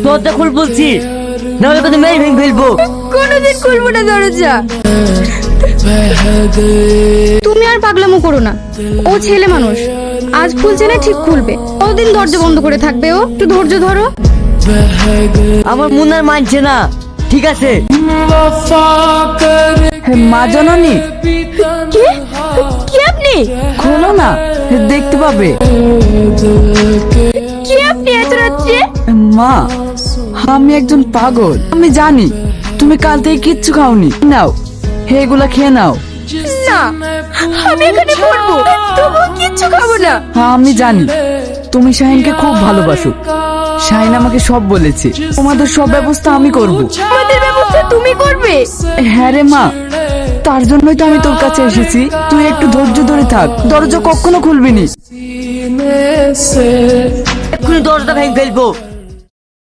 দরজা খুল বলছি, নাহলে কিন্তু মেরে ভেঙে ফেলবো। কোনোদিন খুলবো না দরজা। তুমি আর পাগলামো করো না, ও ছেলে মানুষ, আজ খুলছে না ঠিক খুলবে। কতদিন দরজা বন্ধ করে থাকবে ও? একটু ধৈর্য ধরো। আমার মন আর মানছে না। ঠিক আছে। মা জননী, কে কে আপনি? খোলো না, দেখতে পাবে। কে আপনি এত রাত্রে? মা, আমি একজন পাগল। আমি জানি তুমি কাল থেকে কিচ্ছু খাওনি। নাও, এগুলা খেয়ে নাও। না, আমি এখানে পড়বো, তবু কিচ্ছু খাবো না। আমি জানি তুমি শাহিনকে খুব ভালোবাসো। শাহিন আমাকে সব বলেছে, তোমাদের সব ব্যবস্থা আমি করব। আমাদের ব্যবস্থা তুমি করবে? হ্যাঁ রে মা, তার জন্যই তো আমি তোর কাছে এসেছি। তুই একটু ধৈর্য ধরে থাক, দরজা কখনো খুলবি নি। এক্ষুনি দরজা ভেঙে ফেলবো।